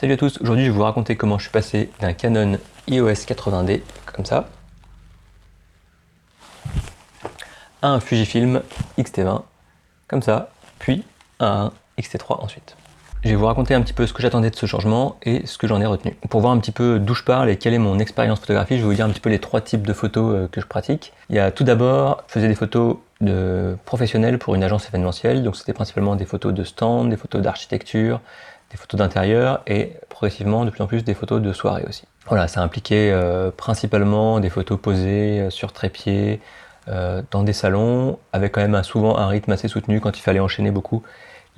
Salut à tous, aujourd'hui je vais vous raconter comment je suis passé d'un Canon EOS 80D, comme ça, à un Fujifilm X-T20, comme ça, puis à un X-T3 ensuite. Je vais vous raconter un petit peu ce que j'attendais de ce changement et ce que j'en ai retenu. Pour voir un petit peu d'où je parle et quelle est mon expérience photographique, je vais vous dire un petit peu les trois types de photos que je pratique. Il y a tout d'abord, je faisais des photos de professionnels pour une agence événementielle, donc c'était principalement des photos de stand, des photos d'architecture, des photos d'intérieur et progressivement de plus en plus des photos de soirée aussi. Voilà, ça impliquait principalement des photos posées sur trépied, dans des salons, avec quand même souvent un rythme assez soutenu quand il fallait enchaîner beaucoup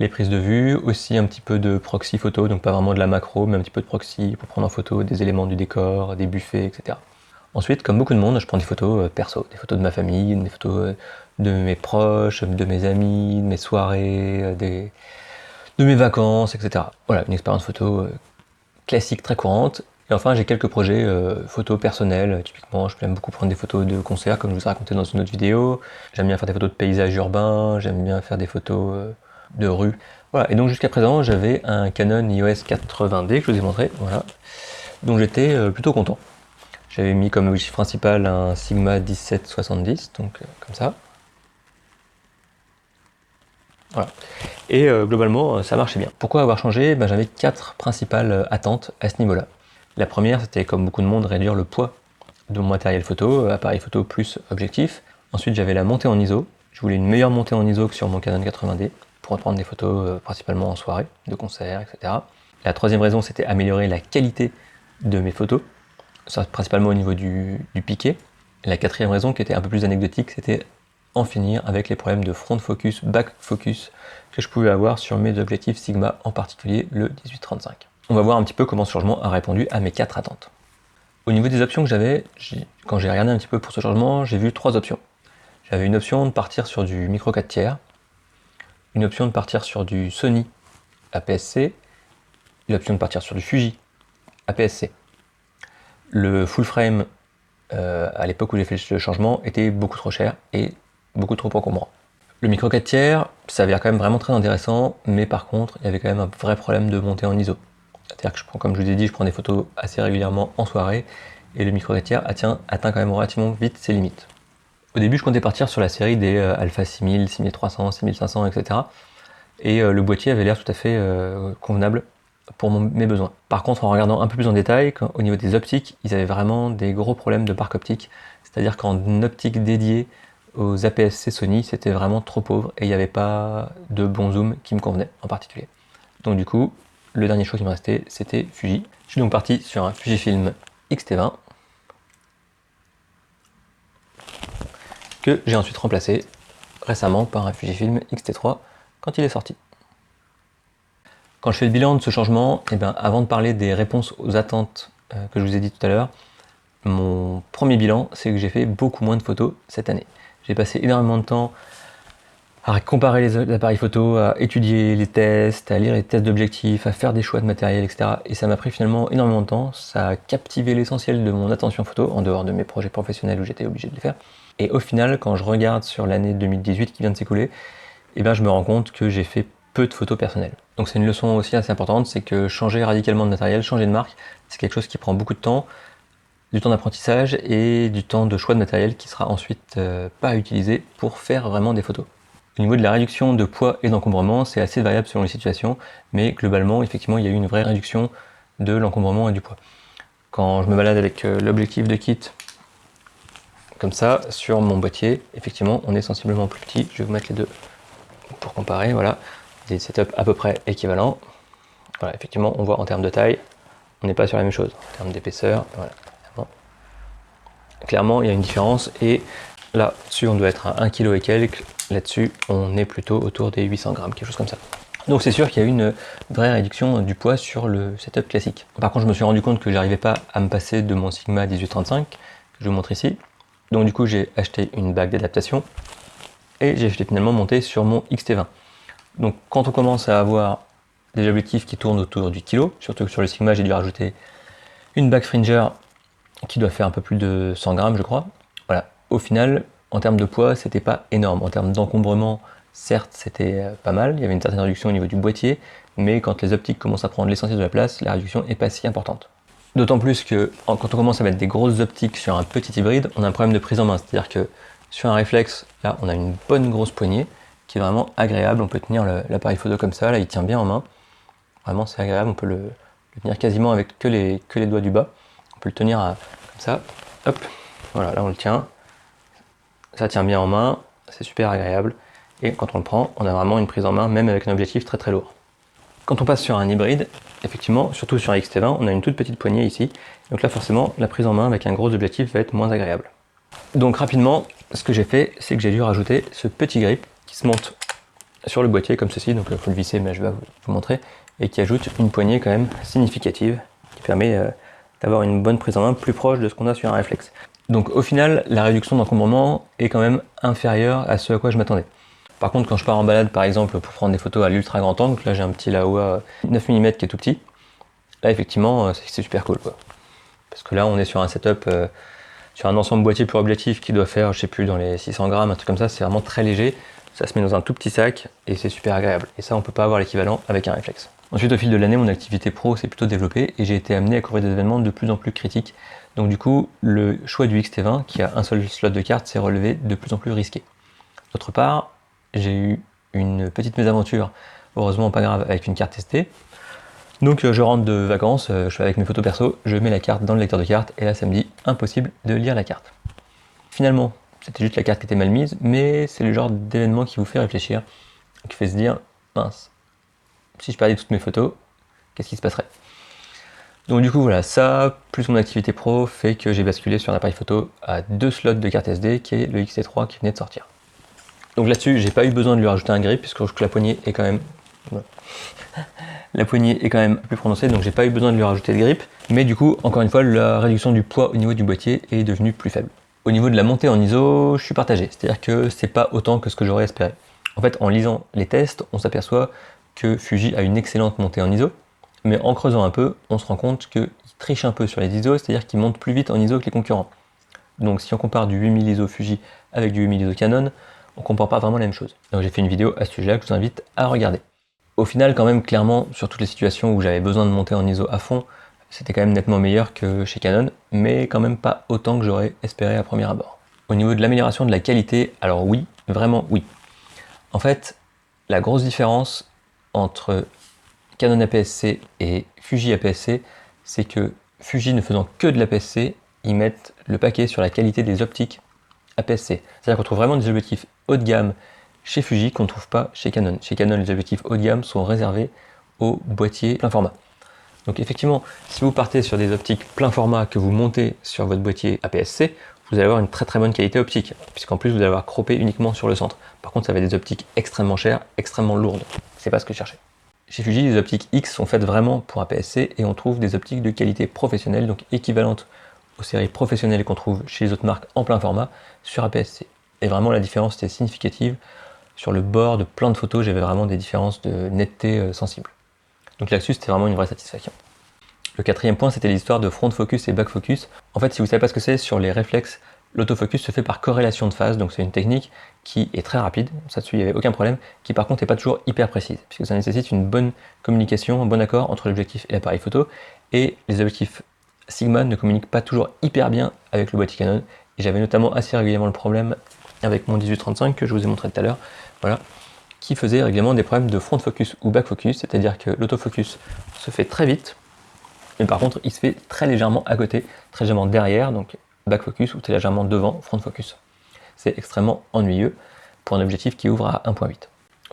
les prises de vue, aussi un petit peu de proxy photo, donc pas vraiment de la macro, mais un petit peu de proxy pour prendre en photo des éléments du décor, des buffets, etc. Ensuite, comme beaucoup de monde, je prends des photos perso, des photos de ma famille, des photos de mes proches, de mes amis, de mes soirées, de mes vacances, etc. Voilà, une expérience photo classique, très courante. Et enfin, j'ai quelques projets photos personnels. Typiquement, j'aime beaucoup prendre des photos de concerts, comme je vous ai raconté dans une autre vidéo. J'aime bien faire des photos de paysages urbains, j'aime bien faire des photos de rue. Voilà, et donc jusqu'à présent, j'avais un Canon EOS 80D que je vous ai montré, voilà, dont j'étais plutôt content. J'avais mis comme objectif principal un Sigma 1770, donc comme ça. Voilà. Et globalement, ça marchait bien. Pourquoi avoir changé? J'avais 4 principales attentes à ce niveau-là. La première, c'était comme beaucoup de monde, réduire le poids de mon matériel photo, appareil photo plus objectif. Ensuite, j'avais la montée en ISO. Je voulais une meilleure montée en ISO que sur mon Canon 80D pour prendre des photos principalement en soirée, de concerts, etc. La troisième raison, c'était améliorer la qualité de mes photos, ça principalement au niveau du piqué. La quatrième raison, qui était un peu plus anecdotique, c'était en finir avec les problèmes de front focus, back focus que je pouvais avoir sur mes objectifs Sigma, en particulier le 18-35. On va voir un petit peu comment ce changement a répondu à mes 4 attentes. Au niveau des options que j'avais, quand j'ai regardé un petit peu pour ce changement, j'ai vu 3 options. J'avais une option de partir sur du micro 4 tiers, une option de partir sur du Sony APS-C, une option de partir sur du Fuji APS-C. Le full frame, à l'époque où j'ai fait le changement, était beaucoup trop cher et beaucoup trop encombrant. Le micro 4 tiers, ça avait l'air quand même vraiment très intéressant, mais par contre, il y avait quand même un vrai problème de montée en ISO. C'est-à-dire que comme je vous ai dit, je prends des photos assez régulièrement en soirée, et le micro 4 tiers atteint quand même relativement vite ses limites. Au début, je comptais partir sur la série des Alpha 6000, 6300, 6500, etc. Et le boîtier avait l'air tout à fait convenable pour mes besoins. Par contre, en regardant un peu plus en détail, au niveau des optiques, ils avaient vraiment des gros problèmes de parc optique. C'est-à-dire qu'en optique dédiée aux APS-C Sony, c'était vraiment trop pauvre et il n'y avait pas de bon zoom qui me convenait en particulier. Donc du coup, le dernier choix qui me restait, c'était Fuji. Je suis donc parti sur un Fujifilm X-T20 que j'ai ensuite remplacé récemment par un Fujifilm X-T3 quand il est sorti. Quand je fais le bilan de ce changement, avant de parler des réponses aux attentes que je vous ai dit tout à l'heure, mon premier bilan, c'est que j'ai fait beaucoup moins de photos cette année. J'ai passé énormément de temps à comparer les appareils photo, à étudier les tests, à lire les tests d'objectifs, à faire des choix de matériel, etc. Et ça m'a pris finalement énormément de temps. Ça a captivé l'essentiel de mon attention photo, en dehors de mes projets professionnels où j'étais obligé de les faire. Et au final, quand je regarde sur l'année 2018 qui vient de s'écouler, je me rends compte que j'ai fait peu de photos personnelles. Donc c'est une leçon aussi assez importante, c'est que changer radicalement de matériel, changer de marque, c'est quelque chose qui prend beaucoup de temps, du temps d'apprentissage et du temps de choix de matériel qui sera ensuite pas utilisé pour faire vraiment des photos. Au niveau de la réduction de poids et d'encombrement, c'est assez variable selon les situations, mais globalement, effectivement, il y a eu une vraie réduction de l'encombrement et du poids. Quand je me balade avec l'objectif de kit, comme ça, sur mon boîtier, effectivement, on est sensiblement plus petit. Je vais vous mettre les deux pour comparer, voilà, des setups à peu près équivalents. Voilà, effectivement, on voit en termes de taille, on n'est pas sur la même chose, en termes d'épaisseur, voilà. Clairement, il y a une différence, et là-dessus, on doit être à 1 kg et quelques, là-dessus, on est plutôt autour des 800 grammes, quelque chose comme ça. Donc c'est sûr qu'il y a eu une vraie réduction du poids sur le setup classique. Par contre, je me suis rendu compte que j'arrivais pas à me passer de mon Sigma 1835, que je vous montre ici. Donc du coup, j'ai acheté une bague d'adaptation, et j'ai finalement monté sur mon X-T20. Donc quand on commence à avoir des objectifs qui tournent autour du kilo, surtout que sur le Sigma, j'ai dû rajouter une bague Fringer qui doit faire un peu plus de 100 grammes, je crois. Voilà. Au final, en termes de poids, c'était pas énorme. En termes d'encombrement, certes, c'était pas mal. Il y avait une certaine réduction au niveau du boîtier, mais quand les optiques commencent à prendre l'essentiel de la place, la réduction n'est pas si importante. D'autant plus que quand on commence à mettre des grosses optiques sur un petit hybride, on a un problème de prise en main, c'est-à-dire que sur un réflexe, là on a une bonne grosse poignée qui est vraiment agréable, on peut tenir l'appareil photo comme ça, là il tient bien en main, vraiment c'est agréable, on peut le tenir quasiment avec que les doigts du bas, on peut le tenir comme ça, hop, voilà, là on le tient, ça tient bien en main, c'est super agréable, et quand on le prend, on a vraiment une prise en main, même avec un objectif très très lourd. Quand on passe sur un hybride, effectivement, surtout sur un X-T20, on a une toute petite poignée ici, donc là forcément, la prise en main avec un gros objectif va être moins agréable. Donc rapidement, ce que j'ai fait, c'est que j'ai dû rajouter ce petit grip qui se monte sur le boîtier comme ceci, donc il faut le visser, mais je vais vous montrer, et qui ajoute une poignée quand même significative, qui permet d'avoir une bonne prise en main plus proche de ce qu'on a sur un réflexe. Donc au final, la réduction d'encombrement est quand même inférieure à ce à quoi je m'attendais. Par contre, quand je pars en balade par exemple pour prendre des photos à l'ultra grand angle, là j'ai un petit Laowa 9 mm qui est tout petit, là effectivement c'est super cool quoi. Parce que là on est sur un setup, sur un ensemble boîtier pour objectif qui doit faire, je sais plus, dans les 600 grammes, un truc comme ça, c'est vraiment très léger, ça se met dans un tout petit sac et c'est super agréable. Et ça on peut pas avoir l'équivalent avec un réflexe. Ensuite au fil de l'année mon activité pro s'est plutôt développée et j'ai été amené à couvrir des événements de plus en plus critiques. Donc du coup le choix du X-T20 qui a un seul slot de carte s'est relevé de plus en plus risqué. D'autre part, j'ai eu une petite mésaventure, heureusement pas grave, avec une carte SD. Donc je rentre de vacances, je fais avec mes photos perso, je mets la carte dans le lecteur de carte et là ça me dit impossible de lire la carte. Finalement, c'était juste la carte qui était mal mise, mais c'est le genre d'événement qui vous fait réfléchir, qui fait se dire mince, si je perdais toutes mes photos, qu'est-ce qui se passerait? Donc du coup voilà, ça, plus mon activité pro, fait que j'ai basculé sur un appareil photo à 2 slots de carte SD, qui est le X-T3 qui venait de sortir. Donc là-dessus, j'ai pas eu besoin de lui rajouter un grip, puisque la poignée est quand même... La poignée est quand même plus prononcée, donc j'ai pas eu besoin de lui rajouter de grip. Mais du coup, encore une fois, la réduction du poids au niveau du boîtier est devenue plus faible. Au niveau de la montée en ISO, je suis partagé. C'est-à-dire que c'est pas autant que ce que j'aurais espéré. En fait, en lisant les tests, on s'aperçoit que Fuji a une excellente montée en ISO. Mais en creusant un peu, on se rend compte qu'il triche un peu sur les ISO, c'est-à-dire qu'il monte plus vite en ISO que les concurrents. Donc si on compare du 8000 ISO Fuji avec du 8000 ISO Canon, on compare pas vraiment la même chose. Donc j'ai fait une vidéo à ce sujet-là que je vous invite à regarder. Au final, quand même, clairement, sur toutes les situations où j'avais besoin de monter en ISO à fond, c'était quand même nettement meilleur que chez Canon, mais quand même pas autant que j'aurais espéré à premier abord. Au niveau de l'amélioration de la qualité, alors oui, vraiment oui. En fait, la grosse différence entre Canon APS-C et Fuji APS-C, c'est que Fuji ne faisant que de l'APS-C, ils mettent le paquet sur la qualité des optiques APS-C. C'est-à-dire qu'on trouve vraiment des objectifs haut de gamme chez Fuji qu'on ne trouve pas chez Canon. Chez Canon, les objectifs haut de gamme sont réservés aux boîtiers plein format. Donc effectivement, si vous partez sur des optiques plein format que vous montez sur votre boîtier APS-C, vous allez avoir une très très bonne qualité optique, puisqu'en plus vous allez avoir croppé uniquement sur le centre. Par contre, ça va être des optiques extrêmement chères, extrêmement lourdes. C'est pas ce que je cherchais. Chez Fuji, les optiques X sont faites vraiment pour APS-C et on trouve des optiques de qualité professionnelle, donc équivalentes aux séries professionnelles qu'on trouve chez les autres marques en plein format sur APS-C. Et vraiment la différence était significative. Sur le bord de plein de photos, j'avais vraiment des différences de netteté sensibles. Donc là-dessus, c'était vraiment une vraie satisfaction. Le quatrième point, c'était l'histoire de front focus et back focus. En fait, si vous ne savez pas ce que c'est, sur les réflexes, l'autofocus se fait par corrélation de phase, donc c'est une technique qui est très rapide, ça dessus il n'y avait aucun problème, qui par contre n'est pas toujours hyper précise, puisque ça nécessite une bonne communication, un bon accord entre l'objectif et l'appareil photo, et les objectifs Sigma ne communiquent pas toujours hyper bien avec le boîtier Canon, et j'avais notamment assez régulièrement le problème avec mon 18-35 que je vous ai montré tout à l'heure, voilà, qui faisait régulièrement des problèmes de front focus ou back focus, c'est-à-dire que l'autofocus se fait très vite, mais par contre il se fait très légèrement à côté, très légèrement derrière, donc back focus ou très légèrement devant front focus. C'est extrêmement ennuyeux pour un objectif qui ouvre à 1.8.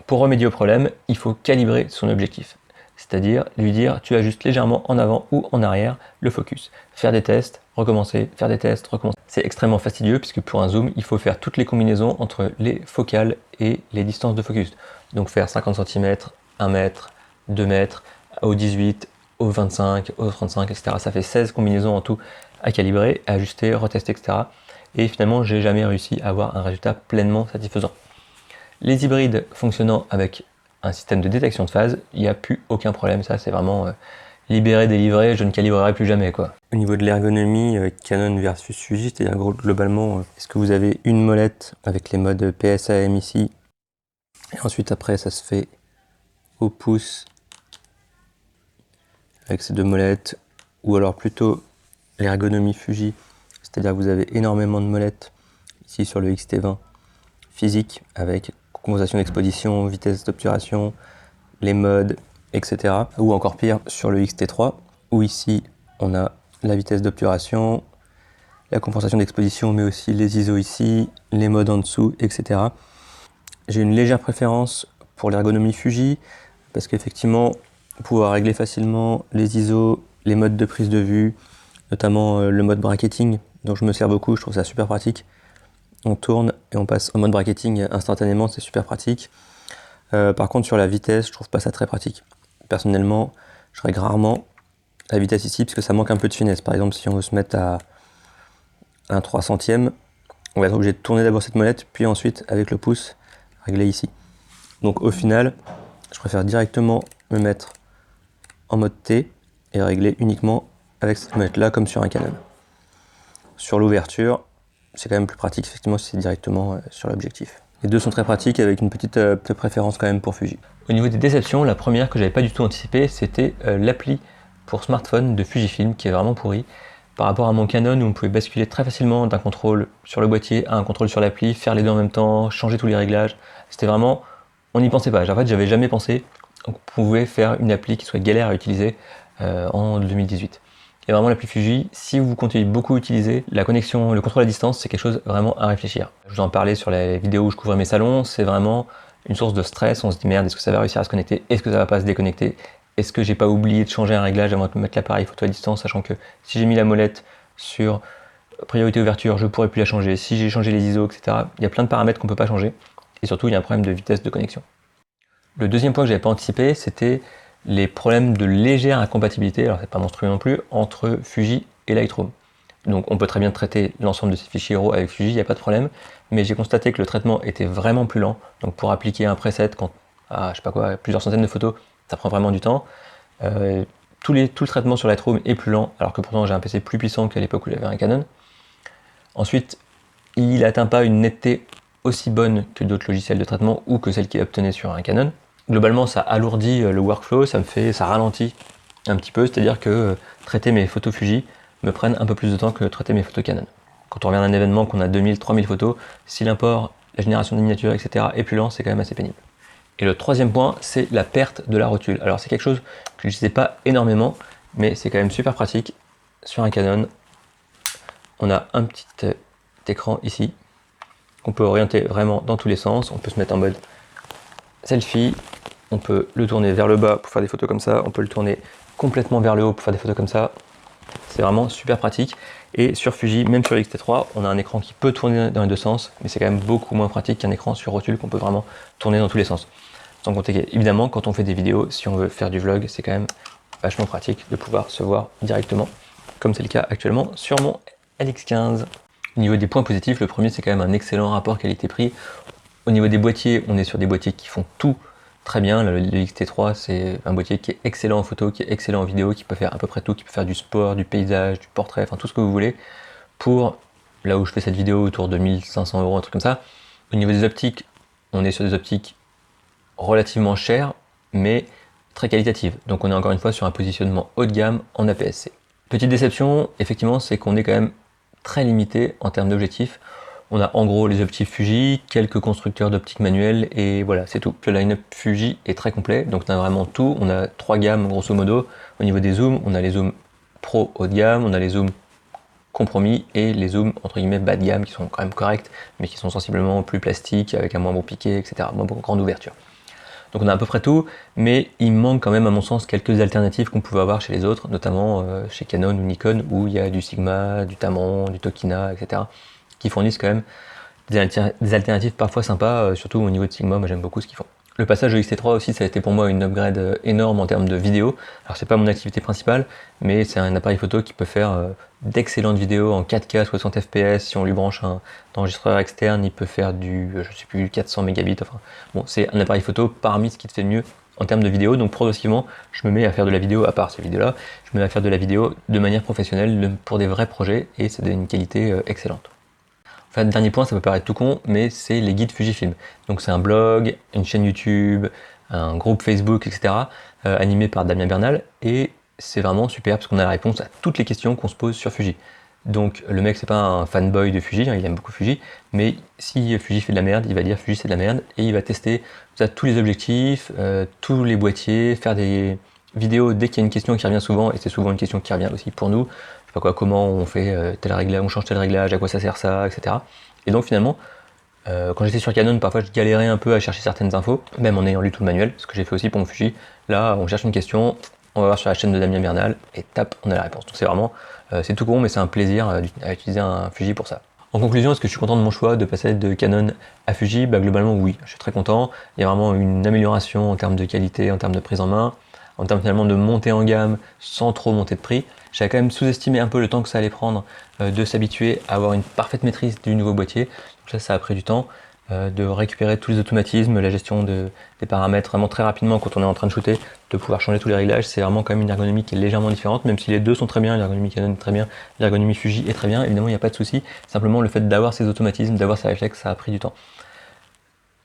Pour remédier au problème, il faut calibrer son objectif, c'est-à-dire lui dire tu ajustes légèrement en avant ou en arrière le focus. Faire des tests, recommencer, faire des tests, recommencer. C'est extrêmement fastidieux puisque pour un zoom, il faut faire toutes les combinaisons entre les focales et les distances de focus. Donc faire 50 cm, 1 mètre, 2 mètres, au 18, au 25, au 35, etc. Ça fait 16 combinaisons en tout à calibrer, à ajuster, retester, etc. Et finalement, j'ai jamais réussi à avoir un résultat pleinement satisfaisant. Les hybrides fonctionnant avec un système de détection de phase, il n'y a plus aucun problème, ça c'est vraiment libéré, délivré, je ne calibrerai plus jamais quoi. Au niveau de l'ergonomie, Canon versus Fuji, c'est-à-dire globalement, est-ce que vous avez une molette avec les modes PSAM ici, et ensuite après ça se fait au pouce avec ces deux molettes, ou alors plutôt l'ergonomie Fuji, c'est-à-dire que vous avez énormément de molettes ici sur le X-T20 physique avec compensation d'exposition, vitesse d'obturation, les modes, etc. Ou encore pire sur le X-T3 où ici on a la vitesse d'obturation, la compensation d'exposition mais aussi les ISO ici, les modes en dessous, etc. J'ai une légère préférence pour l'ergonomie Fuji parce qu'effectivement pouvoir régler facilement les ISO, les modes de prise de vue, notamment le mode bracketing dont je me sers beaucoup, je trouve ça super pratique. On tourne et on passe en mode bracketing instantanément, c'est super pratique. Par contre sur la vitesse, je trouve pas ça très pratique. Personnellement, je règle rarement la vitesse ici parce que ça manque un peu de finesse. Par exemple, si on veut se mettre à un 3 centième, on va être obligé de tourner d'abord cette molette, puis ensuite avec le pouce, régler ici. Donc au final, je préfère directement me mettre en mode T et régler uniquement avec cette molette là comme sur un Canon. Sur l'ouverture, c'est quand même plus pratique effectivement si c'est directement sur l'objectif. Les deux sont très pratiques avec une petite préférence quand même pour Fuji. Au niveau des déceptions, la première que j'avais pas du tout anticipée, c'était l'appli pour smartphone de Fujifilm qui est vraiment pourri. Par rapport à mon Canon où on pouvait basculer très facilement d'un contrôle sur le boîtier à un contrôle sur l'appli, faire les deux en même temps, changer tous les réglages. C'était vraiment, on n'y pensait pas. En fait, j'avais jamais pensé qu'on pouvait faire une appli qui soit galère à utiliser en 2018. Et vraiment l'appli Fuji, si vous comptez beaucoup utiliser, la connexion, le contrôle à distance, c'est quelque chose vraiment à réfléchir. Je vous en parlais sur les vidéos où je couvrais mes salons, c'est vraiment une source de stress. On se dit merde, est-ce que ça va réussir à se connecter? Est-ce que ça va pas se déconnecter? Est-ce que j'ai pas oublié de changer un réglage avant de mettre l'appareil photo à distance, sachant que si j'ai mis la molette sur priorité ouverture, je pourrais plus la changer. Si j'ai changé les ISO, etc. Il y a plein de paramètres qu'on peut pas changer. Et surtout, il y a un problème de vitesse de connexion. Le deuxième point que j'avais pas anticipé, c'était les problèmes de légère incompatibilité, alors c'est pas monstrueux non plus, entre Fuji et Lightroom. Donc on peut très bien traiter l'ensemble de ces fichiers RAW avec Fuji, il n'y a pas de problème, mais j'ai constaté que le traitement était vraiment plus lent. Donc pour appliquer un preset à je sais pas quoi, plusieurs centaines de photos, ça prend vraiment du temps. Tout le traitement sur Lightroom est plus lent, alors que pourtant j'ai un PC plus puissant qu'à l'époque où j'avais un Canon. Ensuite, il n'atteint pas une netteté aussi bonne que d'autres logiciels de traitement ou que celle qu'il obtenait sur un Canon. Globalement, ça alourdit le workflow, ça ralentit un petit peu, c'est-à-dire que traiter mes photos Fuji me prennent un peu plus de temps que traiter mes photos Canon. Quand on revient d'un événement qu'on a 2000, 3000 photos, si l'import, la génération des miniatures, etc. est plus lent, c'est quand même assez pénible. Et le troisième point, c'est la perte de la rotule. Alors c'est quelque chose que je n'utilisais pas énormément, mais c'est quand même super pratique. Sur un Canon, on a un petit écran ici, qu'on peut orienter vraiment dans tous les sens. On peut se mettre en mode selfie, on peut le tourner vers le bas pour faire des photos comme ça, on peut le tourner complètement vers le haut pour faire des photos comme ça. C'est vraiment super pratique. Et sur Fuji, même sur X-T3, on a un écran qui peut tourner dans les deux sens, mais c'est quand même beaucoup moins pratique qu'un écran sur rotule qu'on peut vraiment tourner dans tous les sens. Sans compter qu'évidemment, quand on fait des vidéos, si on veut faire du vlog, c'est quand même vachement pratique de pouvoir se voir directement, comme c'est le cas actuellement sur mon LX15. Au niveau des points positifs, le premier c'est quand même un excellent rapport qualité-prix. Au niveau des boîtiers, on est sur des boîtiers qui font tout très bien. Le X-T3 c'est un boîtier qui est excellent en photo, qui est excellent en vidéo, qui peut faire à peu près tout, qui peut faire du sport, du paysage, du portrait, enfin tout ce que vous voulez. Pour là où je fais cette vidéo autour de 1500 €, un truc comme ça. Au niveau des optiques, on est sur des optiques relativement chères, mais très qualitatives. Donc on est encore une fois sur un positionnement haut de gamme en APS-C. Petite déception, effectivement, c'est qu'on est quand même très limité en termes d'objectifs. On a en gros les objectifs Fuji, quelques constructeurs d'optiques manuelles et voilà, c'est tout. Le line-up Fuji est très complet, donc on a vraiment tout. On a 3 gammes grosso modo. Au niveau des zooms, on a les zooms pro haut de gamme, on a les zooms compromis et les zooms entre guillemets bas de gamme qui sont quand même corrects, mais qui sont sensiblement plus plastiques, avec un moins bon piqué, etc., moins grande ouverture. Donc on a à peu près tout, mais il manque quand même à mon sens quelques alternatives qu'on pouvait avoir chez les autres, notamment chez Canon ou Nikon, où il y a du Sigma, du Tamron, du Tokina, etc., qui fournissent quand même des alternatives parfois sympas, surtout au niveau de Sigma, moi j'aime beaucoup ce qu'ils font. Le passage au X-T3 aussi, ça a été pour moi une upgrade énorme en termes de vidéo. Alors c'est pas mon activité principale, mais c'est un appareil photo qui peut faire d'excellentes vidéos en 4K 60 fps. Si on lui branche un enregistreur externe, il peut faire du, je sais plus, 400 mégabits. Enfin, bon, c'est un appareil photo parmi ce qui te fait de mieux en termes de vidéo. Donc progressivement, je me mets à faire de la vidéo, à part ces vidéos-là, je me mets à faire de la vidéo de manière professionnelle pour des vrais projets et c'est d'une qualité excellente. Enfin, le dernier point, ça peut paraître tout con, mais c'est les guides Fujifilm. Donc c'est un blog, une chaîne YouTube, un groupe Facebook, etc. Animé par Damien Bernal. Et c'est vraiment super parce qu'on a la réponse à toutes les questions qu'on se pose sur Fuji. Donc le mec c'est pas un fanboy de Fuji, hein, il aime beaucoup Fuji, mais si Fuji fait de la merde, il va dire Fuji c'est de la merde et il va tester tous les objectifs, tous les boîtiers, faire des vidéos dès qu'il y a une question qui revient souvent, et c'est souvent une question qui revient aussi pour nous, je sais pas quoi, comment on fait tel réglage, on change tel réglage, à quoi ça sert ça, etc. Et donc finalement, quand j'étais sur Canon, parfois je galérais un peu à chercher certaines infos, même en ayant lu tout le manuel, ce que j'ai fait aussi pour mon Fuji. Là, on cherche une question, on va voir sur la chaîne de Damien Bernal, et tape, on a la réponse. Donc c'est vraiment, c'est tout con, mais c'est un plaisir à utiliser un Fuji pour ça. En conclusion, est-ce que je suis content de mon choix de passer de Canon à Fuji? Bah, globalement oui, je suis très content. Il y a vraiment une amélioration en termes de qualité, en termes de prise en main, en termes finalement de montée en gamme sans trop monter de prix. J'avais quand même sous-estimé un peu le temps que ça allait prendre de s'habituer à avoir une parfaite maîtrise du nouveau boîtier. Donc ça a pris du temps. De récupérer tous les automatismes, la gestion des paramètres vraiment très rapidement quand on est en train de shooter, de pouvoir changer tous les réglages, c'est vraiment quand même une ergonomie qui est légèrement différente, même si les deux sont très bien, l'ergonomie Canon est très bien, l'ergonomie Fuji est très bien, évidemment il n'y a pas de souci, simplement le fait d'avoir ces automatismes, d'avoir ces réflexes, ça a pris du temps.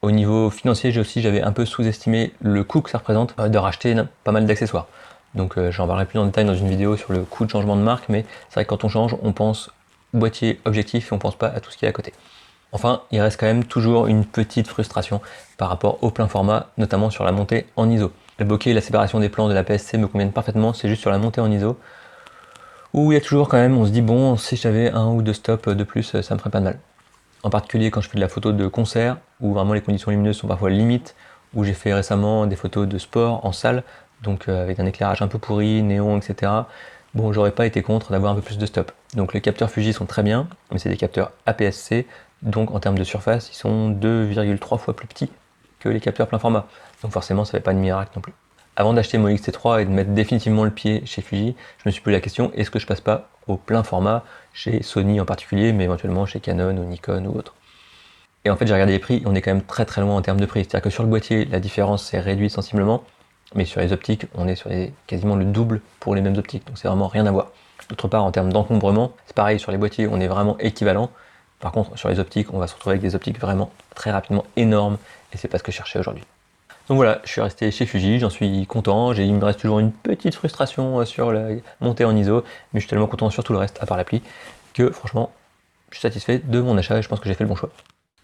Au niveau financier, j'avais un peu sous-estimé le coût que ça représente de racheter pas mal d'accessoires. Donc j'en parlerai plus en détail dans une vidéo sur le coût de changement de marque, mais c'est vrai que quand on change, on pense boîtier, objectif et on pense pas à tout ce qui est à côté. Enfin, il reste quand même toujours une petite frustration par rapport au plein format, notamment sur la montée en ISO. Le bokeh et la séparation des plans de la PSC me conviennent parfaitement, c'est juste sur la montée en ISO où il y a toujours quand même, on se dit bon, si j'avais un ou deux stops de plus, ça me ferait pas de mal. En particulier quand je fais de la photo de concert, où vraiment les conditions lumineuses sont parfois limites, où j'ai fait récemment des photos de sport en salle, donc avec un éclairage un peu pourri, néon, etc. Bon, j'aurais pas été contre d'avoir un peu plus de stop. Donc les capteurs Fuji sont très bien, mais c'est des capteurs APS-C, donc en termes de surface, ils sont 2,3 fois plus petits que les capteurs plein format. Donc forcément, ça fait pas de miracle non plus. Avant d'acheter mon X-T3 et de mettre définitivement le pied chez Fuji, je me suis posé la question, est-ce que je passe pas au plein format, chez Sony en particulier, mais éventuellement chez Canon ou Nikon ou autre. Et en fait, j'ai regardé les prix, on est quand même très très loin en termes de prix. C'est-à-dire que sur le boîtier, la différence s'est réduite sensiblement, mais sur les optiques, on est sur quasiment le double pour les mêmes optiques, donc c'est vraiment rien à voir. D'autre part, en termes d'encombrement, c'est pareil, sur les boîtiers, on est vraiment équivalent. Par contre, sur les optiques, on va se retrouver avec des optiques vraiment très rapidement énormes, et c'est pas ce que je cherchais aujourd'hui. Donc voilà, je suis resté chez Fuji, j'en suis content, il me reste toujours une petite frustration sur la montée en ISO, mais je suis tellement content sur tout le reste, à part l'appli, que franchement, je suis satisfait de mon achat et je pense que j'ai fait le bon choix.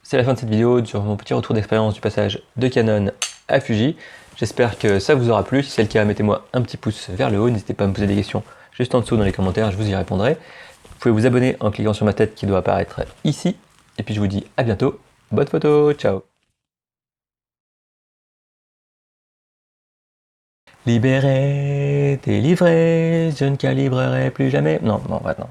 C'est la fin de cette vidéo sur mon petit retour d'expérience du passage de Canon à Fuji. J'espère que ça vous aura plu, si c'est le cas, mettez-moi un petit pouce vers le haut, n'hésitez pas à me poser des questions juste en dessous dans les commentaires, je vous y répondrai. Vous pouvez vous abonner en cliquant sur ma tête qui doit apparaître ici, et puis je vous dis à bientôt, bonne photo, ciao. Libéré, délivré, je ne calibrerai plus jamais. Non, non, en fait, non.